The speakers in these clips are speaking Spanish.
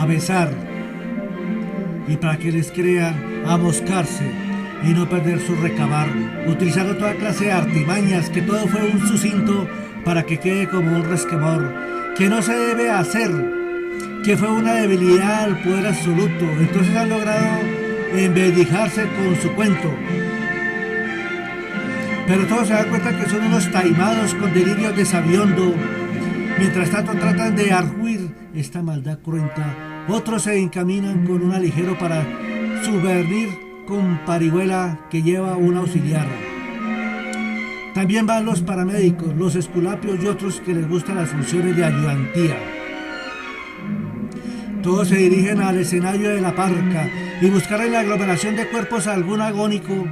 a besar y para que les crean a moscarse y no perder su recabar, utilizando toda clase de artimañas, que todo fue un sucinto para que quede como un resquemor, que no se debe hacer, que fue una debilidad al poder absoluto. Entonces han logrado embellijarse con su cuento. Pero todos se dan cuenta que son unos taimados con delirios de sabiondo. Mientras tanto tratan de argüir esta maldad cruenta. Otros se encaminan con un aligero para subvertir con parihuela que lleva un auxiliar. También van los paramédicos, los esculapios y otros que les gustan las funciones de ayudantía. Todos se dirigen al escenario de la parca y buscar en la aglomeración de cuerpos algún agónico,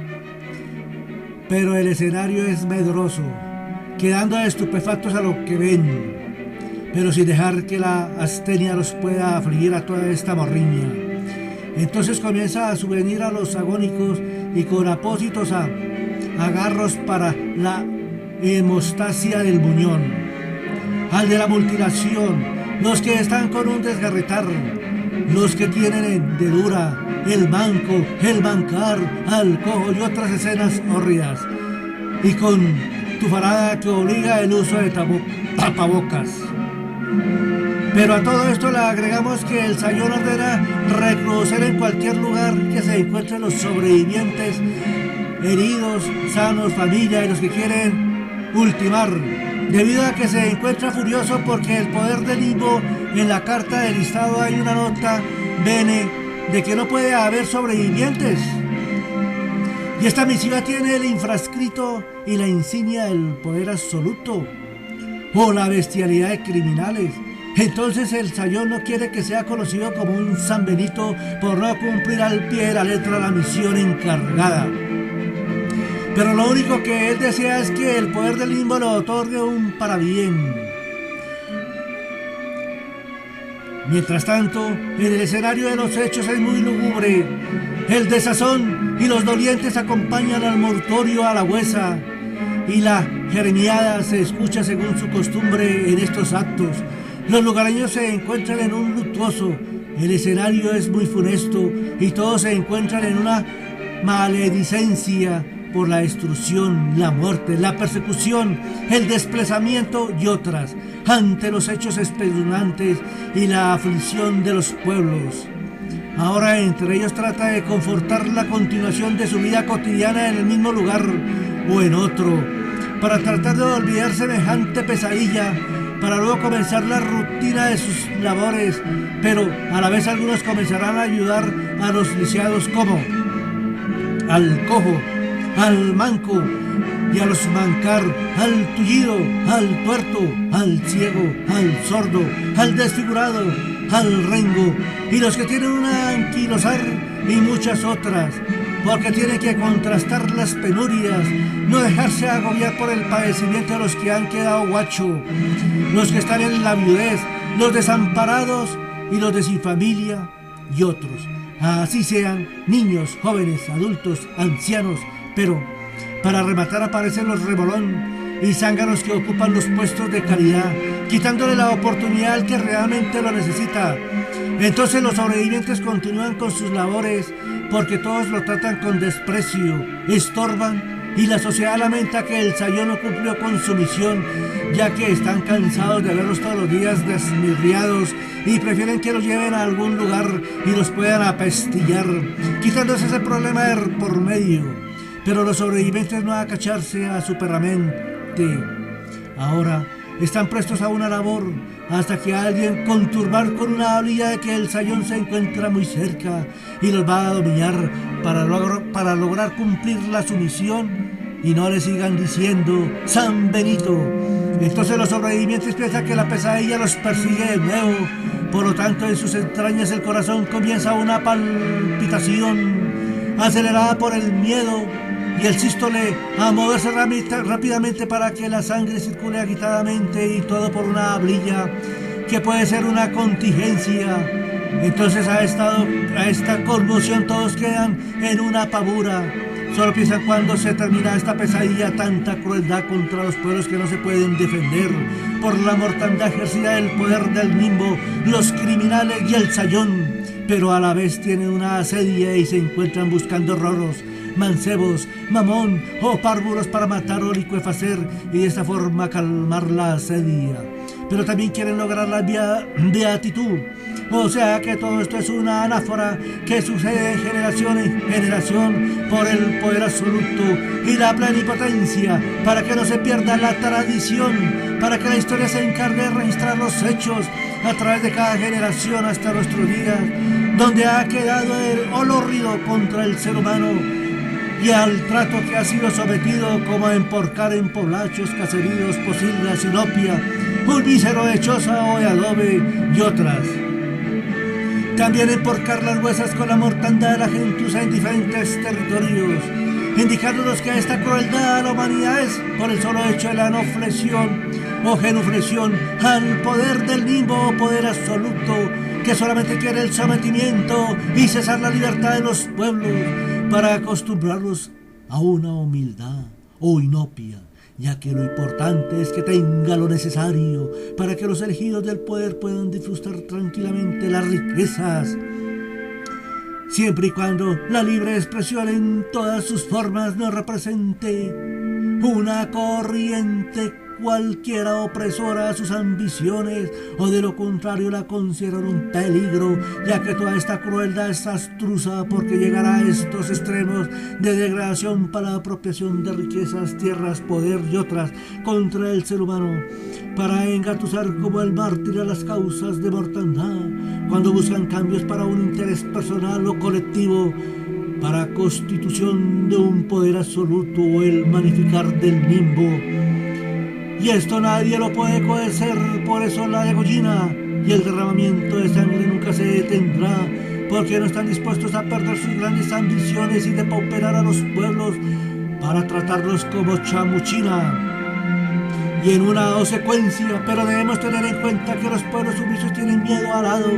pero el escenario es medroso, quedando estupefactos a lo que ven, pero sin dejar que la astenia los pueda afligir a toda esta morriña. Entonces comienza a subvenir a los agónicos y con apósitos a agarros para la hemostasia del muñón, al de la mutilación, los que están con un desgarretar, los que tienen hendedura, el manco, el mancar, al cojo y otras escenas hórridas, y con tufarada que obliga el uso de tapabocas. Pero a todo esto le agregamos que el sayón ordena reconocer en cualquier lugar que se encuentren los sobrevivientes, heridos, sanos, familia y los que quieren ultimar, debido a que se encuentra furioso porque el poder del limbo, en la carta del listado hay una nota bene de que no puede haber sobrevivientes. Y esta misiva tiene el infrascrito y la insignia del poder absoluto o la bestialidad de criminales. Entonces el sayón no quiere que sea conocido como un San Benito por no cumplir al pie de la letra la misión encargada. Pero lo único que él desea es que el poder del limbo le otorgue un parabién. Mientras tanto, en el escenario de los hechos es muy lúgubre. El desazón y los dolientes acompañan al mortorio a la huesa, y la jeremiada se escucha según su costumbre en estos actos. Los lugareños se encuentran en un luctuoso, el escenario es muy funesto y todos se encuentran en una maledicencia por la destrucción, la muerte, la persecución, el desplazamiento y otras, ante los hechos espeluznantes y la aflicción de los pueblos. Ahora entre ellos trata de confortar la continuación de su vida cotidiana en el mismo lugar o en otro, para tratar de olvidar semejante pesadilla, para luego comenzar la rutina de sus labores, pero a la vez algunos comenzarán a ayudar a los lisiados como al cojo, al manco y a los mancar, al tullido, al tuerto, al ciego, al sordo, al desfigurado, al rengo y los que tienen una anquilosar y muchas otras, porque tiene que contrastar las penurias, no dejarse agobiar por el padecimiento de los que han quedado guacho, los que están en la viudez, los desamparados y los de sin familia y otros. Así sean niños, jóvenes, adultos, ancianos, pero para rematar aparecen los rebolón y zánganos que ocupan los puestos de calidad, quitándole la oportunidad al que realmente lo necesita. Entonces los sobrevivientes continúan con sus labores porque todos lo tratan con desprecio, estorban y la sociedad lamenta que el sayón no cumplió con su misión, ya que están cansados de verlos todos los días desmirriados y prefieren que los lleven a algún lugar y los puedan apestillar, quitándose ese problema de por medio. Pero los sobrevivientes no acacharse a su perramente. Ahora están prestos a una labor hasta que alguien conturbar con una hablilla de que el sayón se encuentra muy cerca y los va a dominar para lograr cumplir la sumisión y no le sigan diciendo San Benito. Entonces los sobrevivientes piensan que la pesadilla los persigue de nuevo. Por lo tanto, en sus entrañas el corazón comienza una palpitación acelerada por el miedo y el sístole a moverse rápidamente para que la sangre circule agitadamente y todo por una hablilla que puede ser una contingencia. Entonces a esta conmoción todos quedan en una pavura, Solo piensan cuando se termina esta pesadilla, tanta crueldad contra los pueblos que no se pueden defender por la mortandad ejercida del poder del nimbo, los criminales y el sayón, pero a la vez tienen una asedia y se encuentran buscando roros, mancebos, mamón o párvulos para matar o licuefacer y de esta forma calmar la asedia. Pero también quieren lograr la beatitud. O sea que todo esto es una anáfora que sucede de generación en generación por el poder absoluto y la plenipotencia, para que no se pierda la tradición, para que la historia se encargue de registrar los hechos a través de cada generación hasta nuestros días, donde ha quedado el olorrido contra el ser humano y al trato que ha sido sometido, como a emporcar en poblachos, caseríos, posilgas, sinopia, un mísero de choza o de adobe y otras. También emporcar las huesas con la mortandad de la gentuza en diferentes territorios, indicándonos que esta crueldad a la humanidad es por el solo hecho de la no flexión o genuflexión al poder del nimbo o poder absoluto, que solamente quiere el sometimiento y cesar la libertad de los pueblos para acostumbrarlos a una humildad o inopia, ya que lo importante es que tenga lo necesario para que los elegidos del poder puedan disfrutar tranquilamente las riquezas, siempre y cuando la libre expresión en todas sus formas no represente una corriente cualquiera opresora a sus ambiciones, o de lo contrario la consideran un peligro, ya que toda esta crueldad es astrusa porque llegará a estos extremos de degradación para la apropiación de riquezas, tierras, poder y otras contra el ser humano, para engatusar como el mártir a las causas de mortandad, cuando buscan cambios para un interés personal o colectivo, para constitución de un poder absoluto o el magnificar del nimbo. Y esto nadie lo puede conocer, por eso la degollina y el derramamiento de sangre nunca se detendrá, porque no están dispuestos a perder sus grandes ambiciones y depauperar a los pueblos para tratarlos como chamuchina y en una secuencia. Pero debemos tener en cuenta que los pueblos sumisos tienen miedo al hado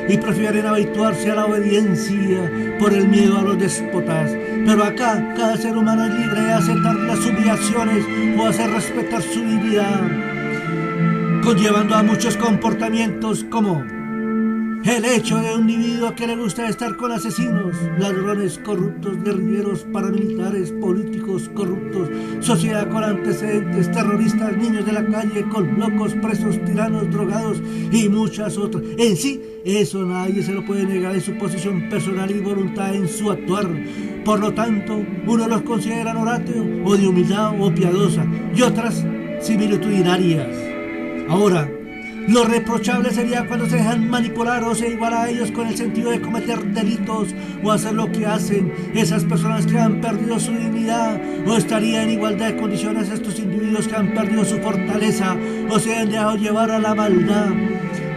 y prefieren habituarse a la obediencia por el miedo a los déspotas. Pero acá cada ser humano es libre de aceptar las humillaciones o hacer respetar su dignidad, conllevando a muchos comportamientos como el hecho de un individuo que le gusta estar con asesinos, ladrones, corruptos, guerrilleros, paramilitares, políticos corruptos, sociedad con antecedentes, terroristas, niños de la calle, con locos, presos, tiranos, drogados y muchas otras. En sí, eso nadie se lo puede negar en su posición personal y voluntad en su actuar. Por lo tanto, unos los consideran oratorio o de humildad o piadosa y otras similitudinarias. Ahora, lo reprochable sería cuando se dejan manipular o se iguala a ellos con el sentido de cometer delitos o hacer lo que hacen esas personas que han perdido su dignidad, o estaría en igualdad de condiciones estos individuos que han perdido su fortaleza o se han dejado llevar a la maldad.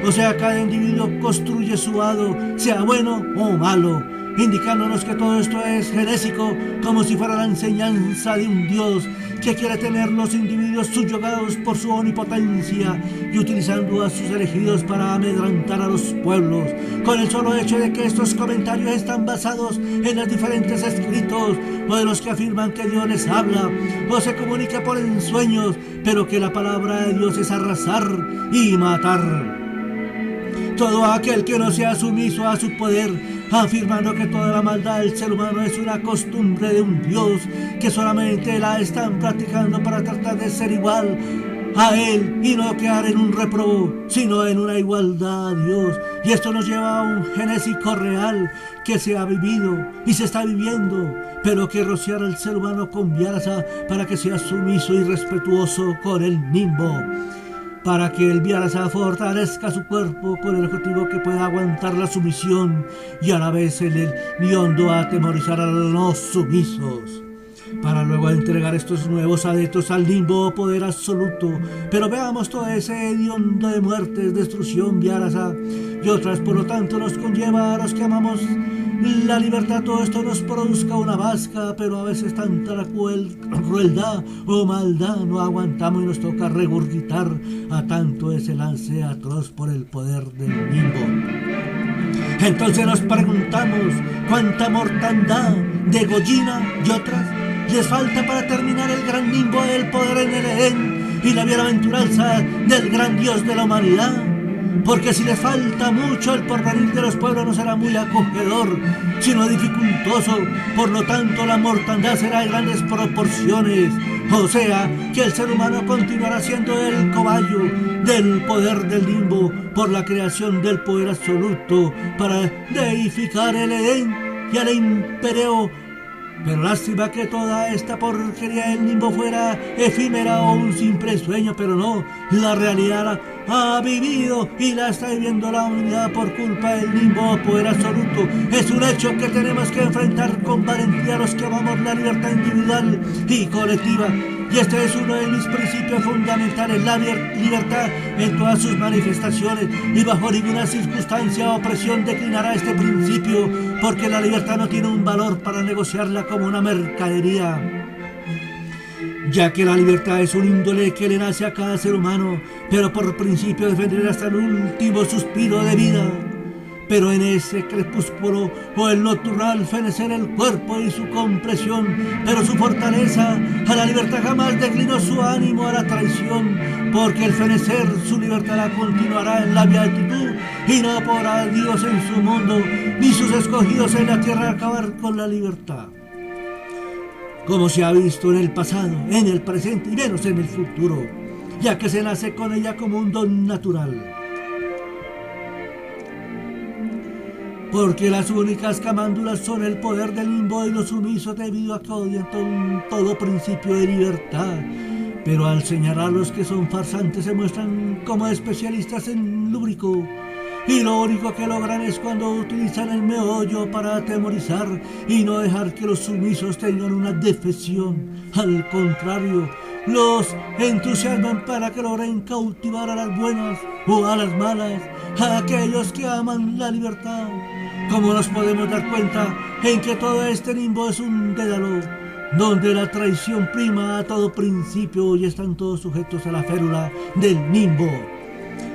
O sea, cada individuo construye su hado, sea bueno o malo, indicándonos que todo esto es genésico, como si fuera la enseñanza de un Dios que quiere tener los individuos subyugados por su omnipotencia y utilizando a sus elegidos para amedrantar a los pueblos, con el solo hecho de que estos comentarios están basados en los diferentes escritos o de los que afirman que Dios les habla o se comunica por ensueños, pero que la palabra de Dios es arrasar y matar. Todo aquel que no sea sumiso a su poder, afirmando que toda la maldad del ser humano es una costumbre de un Dios que solamente la están practicando para tratar de ser igual a Él y no quedar en un réprobo, sino en una igualdad a Dios. Y esto nos lleva a un genésico real que se ha vivido y se está viviendo, pero que rociar al ser humano con viaraza para que sea sumiso y respetuoso con el nimbo, para que el viaraza fortalezca su cuerpo con el objetivo que pueda aguantar la sumisión y a la vez el hediondo a atemorizar a los no sumisos, para luego entregar estos nuevos adeptos al nimbo o poder absoluto. Pero veamos todo ese hediondo de muertes, destrucción, viaraza y otras. Por lo tanto, nos conlleva a los que amamos la libertad, todo esto nos produzca una vasca, pero a veces tanta la crueldad o maldad no aguantamos y nos toca regurgitar a tanto ese lance atroz por el poder del nimbo. Entonces nos preguntamos, ¿cuánta mortandad degollina y otras, les falta para terminar el gran limbo del poder en el Edén y la bienaventuranza del gran Dios de la humanidad. Porque si les falta mucho, el porvenir de los pueblos no será muy acogedor, sino dificultoso. Por lo tanto, la mortandad será de grandes proporciones. O sea, que el ser humano continuará siendo el cobayo del poder del limbo por la creación del poder absoluto para deificar el Edén y el imperio. Pero lástima que toda esta porquería del limbo fuera efímera o un simple sueño, pero no, la realidad la ha vivido y la está viviendo la humanidad por culpa del limbo o poder absoluto. Es un hecho que tenemos que enfrentar con valentía los que amamos la libertad individual y colectiva. Y este es uno de mis principios fundamentales, la libertad en todas sus manifestaciones, y bajo ninguna circunstancia o presión declinará este principio, porque la libertad no tiene un valor para negociarla como una mercadería, ya que la libertad es un índole que le nace a cada ser humano, pero por principio defenderá hasta el último suspiro de vida. Pero en ese crepúsculo o el nocturnal fenecer el cuerpo y su compresión, pero su fortaleza a la libertad jamás declinó su ánimo a la traición, porque el fenecer su libertad la continuará en la beatitud, y no podrá Dios en su mundo, ni sus escogidos en la tierra acabar con la libertad. Como se ha visto en el pasado, en el presente y menos en el futuro, ya que se nace con ella como un don natural. Porque las únicas camándulas son el poder del limbo y los sumisos debido a que odian todo principio de libertad. Pero al señalar que son farsantes se muestran como especialistas en lúbrico. Y lo único que logran es cuando utilizan el meollo para atemorizar y no dejar que los sumisos tengan una defección. Al contrario, los entusiasman para que logren cautivar a las buenas o a las malas, a aquellos que aman la libertad. ¿Cómo nos podemos dar cuenta en que todo este limbo es un dédalo, donde la traición prima a todo principio y están todos sujetos a la férula del limbo?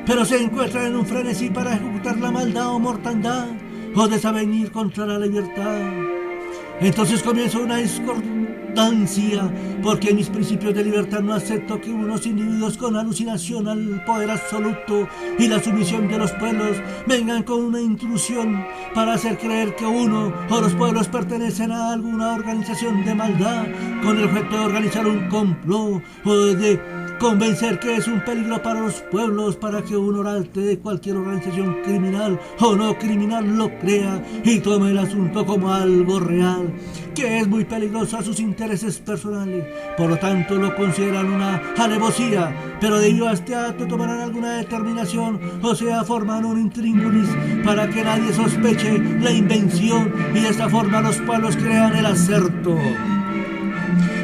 Pero se encuentran en un frenesí para ejecutar la maldad o mortandad o desavenir contra la libertad. Entonces comienza una discordancia, porque en mis principios de libertad no acepto que unos individuos con alucinación al poder absoluto y la sumisión de los pueblos vengan con una intrusión para hacer creer que uno o los pueblos pertenecen a alguna organización de maldad con el objeto de organizar un complot o de convencer que es un peligro para los pueblos, para que un orante de cualquier organización criminal o no criminal lo crea y tome el asunto como algo real, que es muy peligroso a sus intereses personales. Por lo tanto lo consideran una alevosía, pero debido a este acto tomarán alguna determinación, o sea, forman un intríngulis para que nadie sospeche la invención, y de esta forma los pueblos crean el acerto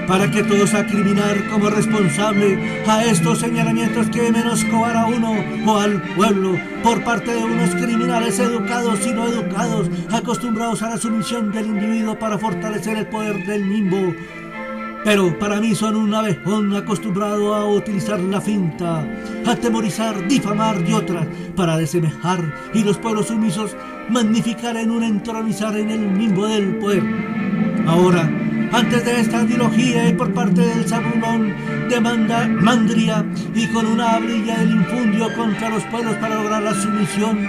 para que todos acriminar como responsable a estos señalamientos que menoscobar a uno o al pueblo por parte de unos criminales educados y no educados, acostumbrados a la sumisión del individuo para fortalecer el poder del limbo. Pero para mí son un abejón acostumbrado a utilizar la finta, atemorizar, difamar y otras para desemejar, y los pueblos sumisos magnificar en un entronizar en el limbo del poder. Ahora, antes de esta trilogía y por parte del Zabulón de Mandria y con una brilla del infundio contra los pueblos para lograr la sumisión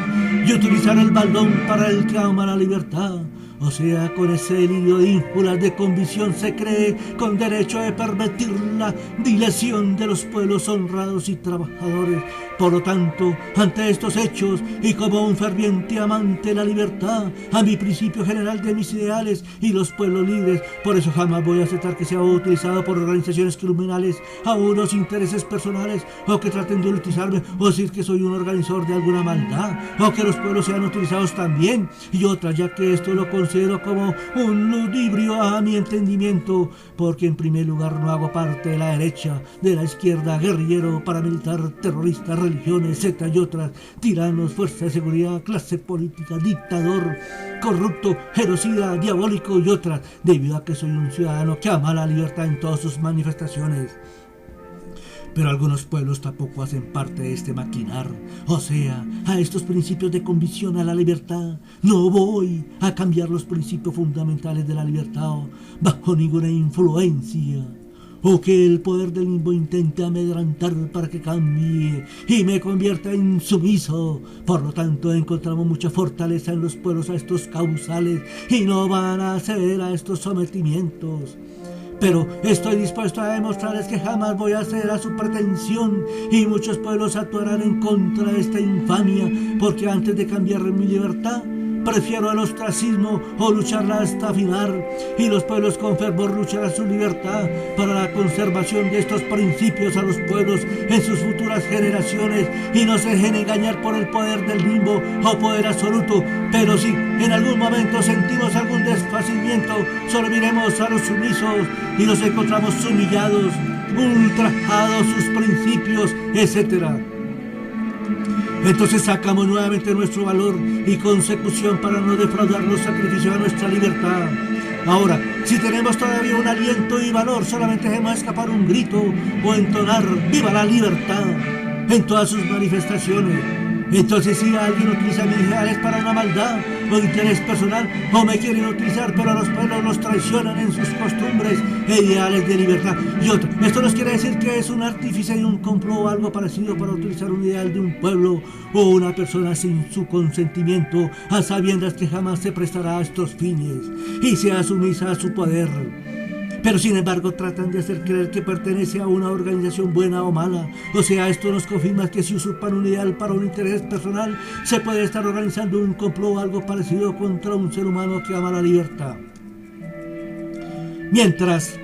y utilizar el baldón para el que ama la libertad. O sea, con ese delirio de ínfulas de convicción se cree con derecho de pervertir la dilación de los pueblos honrados y trabajadores. Por lo tanto, ante estos hechos y como un ferviente amante de la libertad, a mi principio general de mis ideales y los pueblos libres, por eso jamás voy a aceptar que sea utilizado por organizaciones criminales a unos intereses personales, o que traten de utilizarme o decir que soy un organizador de alguna maldad, o que los pueblos sean utilizados también, y otras, ya que esto lo considero como un ludibrio a mi entendimiento, porque en primer lugar no hago parte de la derecha, de la izquierda, guerrillero, paramilitar, terrorista, religiones, sectas y otras, tiranos, fuerza de seguridad, clase política, dictador, corrupto, genocida, diabólico y otras, debido a que soy un ciudadano que ama la libertad en todas sus manifestaciones. Pero algunos pueblos tampoco hacen parte de este maquinar, o sea, a estos principios de convicción a la libertad. No voy a cambiar los principios fundamentales de la libertad bajo ninguna influencia, o que el poder del limbo intente amedrantar para que cambie y me convierta en sumiso. Por lo tanto, encontramos mucha fortaleza en los pueblos a estos causales y no van a ceder a estos sometimientos. Pero estoy dispuesto a demostrarles que jamás voy a ceder a su pretensión, y muchos pueblos actuarán en contra de esta infamia, porque antes de cambiar mi libertad, prefiero el ostracismo o lucharla hasta final, y los pueblos con fervor lucharán su libertad para la conservación de estos principios a los pueblos en sus futuras generaciones, y no se dejen engañar por el poder del limbo o poder absoluto. Pero si en algún momento sentimos algún desfacimiento, solo miremos a los sumisos y los encontramos humillados, ultrajados sus principios, etc. Entonces sacamos nuevamente nuestro valor y consecución para no defraudar los sacrificios a nuestra libertad. Ahora, si tenemos todavía un aliento y valor, solamente dejemos escapar un grito o entonar ¡viva la libertad! En todas sus manifestaciones. Entonces, si alguien utiliza mis ideales para una maldad o interés personal, o me quieren utilizar, pero a los pueblos los traicionan en sus costumbres e ideales de libertad. Y otro, esto nos quiere decir que es un artífice y un complot o algo parecido para utilizar un ideal de un pueblo o una persona sin su consentimiento, a sabiendas que jamás se prestará a estos fines y sea sumisa a su poder. Pero sin embargo tratan de hacer creer que pertenece a una organización buena o mala. O sea, esto nos confirma que si usurpan un ideal para un interés personal, se puede estar organizando un complot o algo parecido contra un ser humano que ama la libertad. Mientras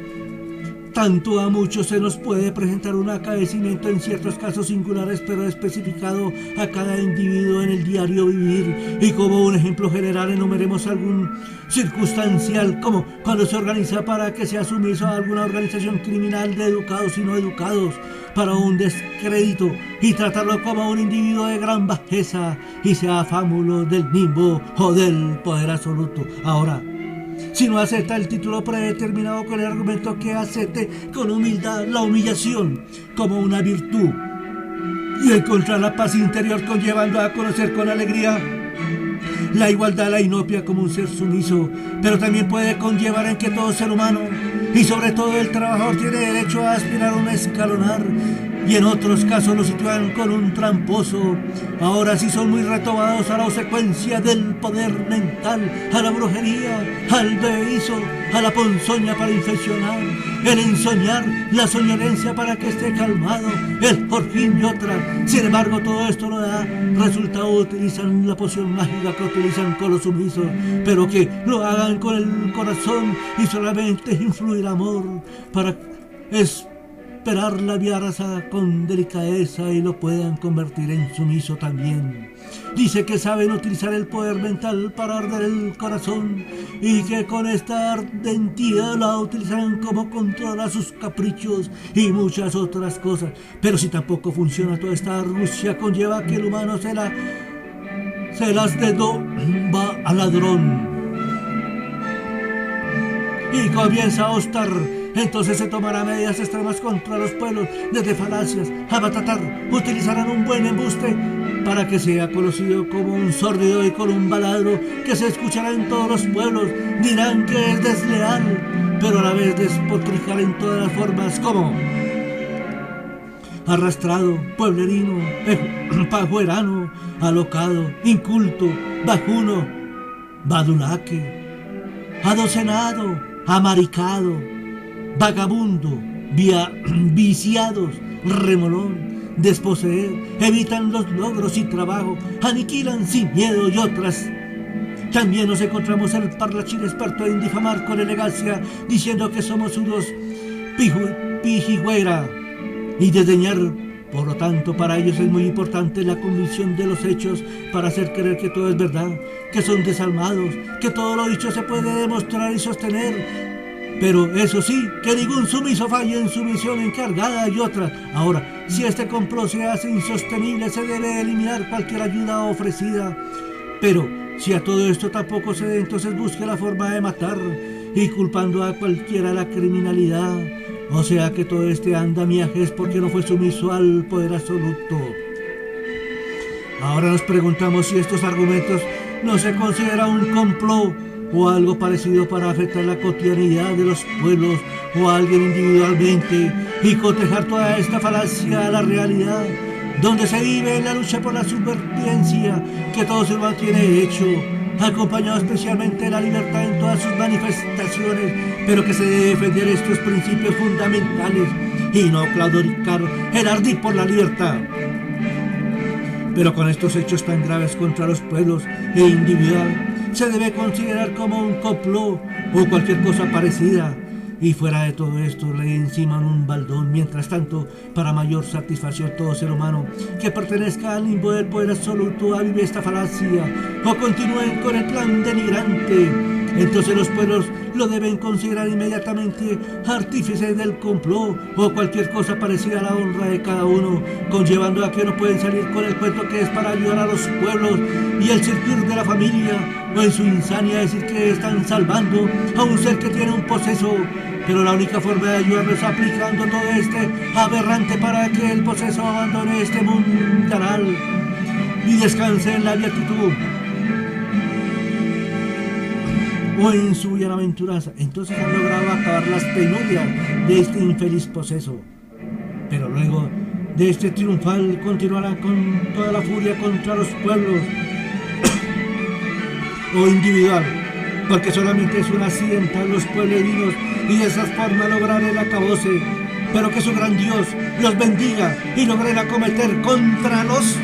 tanto, a muchos se nos puede presentar un acaecimiento en ciertos casos singulares, pero especificado a cada individuo en el diario vivir. Y como un ejemplo general enumeremos algún circunstancial, como cuando se organiza para que sea sumiso a alguna organización criminal de educados y no educados, para un descrédito, y tratarlo como un individuo de gran bajeza, y sea fámulo del limbo o del poder absoluto. Ahora, si no acepta el título predeterminado con el argumento que acepte con humildad la humillación como una virtud, y encontrar la paz interior conllevando a conocer con alegría la igualdad, la inopia como un ser sumiso, pero también puede conllevar en que todo ser humano, y sobre todo el trabajador, tiene derecho a aspirar a un escalonar, y en otros casos lo sitúan con un tramposo. Ahora sí son muy retomados a la obsecuencia del poder mental, a la brujería, al bebeízo, a la ponzoña para infeccionar, el ensoñar, la soñolencia para que esté calmado, el forjín y otra. Sin embargo, todo esto no da resultado. Utilizan la poción mágica que utilizan con los sumisos, pero que lo hagan con el corazón y solamente influir amor para esperar la viaraza con delicadeza y lo puedan convertir en sumiso también. Dice que saben utilizar el poder mental para arder el corazón y que con esta ardentía la utilizan como control a sus caprichos y muchas otras cosas. Pero si tampoco funciona toda esta argucia, conlleva que el humano se las va al ladrón y comienza a hostar. Entonces se tomará medidas extremas contra los pueblos, desde falacias a matatar. Utilizarán un buen embuste para que sea conocido como un sórdido y con un baladro que se escuchará en todos los pueblos. Dirán que es desleal, pero a la vez despotricar en todas las formas, como arrastrado, pueblerino, pajuerano, alocado, inculto, bajuno, badulaque, adocenado, amaricado, vagabundo, viciados, remolón, desposeer, evitan los logros y trabajo, aniquilan sin miedo y otras. También nos encontramos el parlachín experto en difamar con elegancia, diciendo que somos unos pijigüera y desdeñar. Por lo tanto, para ellos es muy importante la convicción de los hechos para hacer creer que todo es verdad, que son desalmados, que todo lo dicho se puede demostrar y sostener. Pero eso sí, que ningún sumiso falle en su misión encargada y otra. Ahora, si este complot se hace insostenible, se debe eliminar cualquier ayuda ofrecida. Pero si a todo esto tampoco se dé, entonces busque la forma de matar, y culpando a cualquiera de la criminalidad, O sea que todo este andamiaje es porque no fue sumiso al poder absoluto. Ahora nos preguntamos si estos argumentos no se considera un complot o algo parecido para afectar la cotidianidad de los pueblos o a alguien individualmente y cotejar toda esta falacia a la realidad, donde se vive la lucha por la supervivencia, que todo se mantiene hecho, acompañado especialmente de la libertad en todas sus manifestaciones, pero que se debe defender estos principios fundamentales y no claudicar el ardid por la libertad. Pero con estos hechos tan graves contra los pueblos e individual, se debe considerar como un complot o cualquier cosa parecida. Y fuera de todo esto, le enciman un baldón. Mientras tanto, para mayor satisfacción, todo ser humano que pertenezca al limbo del poder absoluto avive esta falacia o continúen con el plan denigrante. Entonces los pueblos lo deben considerar inmediatamente artífice del complot o cualquier cosa parecida a la honra de cada uno, conllevando a que no pueden salir con el cuento que es para ayudar a los pueblos y el circuir de la familia, o en su insania decir que están salvando a un ser que tiene un poseso. Pero la única forma de ayudarlo es aplicando todo este aberrante para que el poseso abandone este mundanal y descanse en la beatitud o en su bienaventuranza. Entonces han logrado acabar las penurias de este infeliz poseso. Pero luego de este triunfal continuará con toda la furia contra los pueblos o individual, porque solamente es un accidente a los pueblerinos y de esa forma lograr el acabose, pero que su gran Dios los bendiga y logren acometer contra los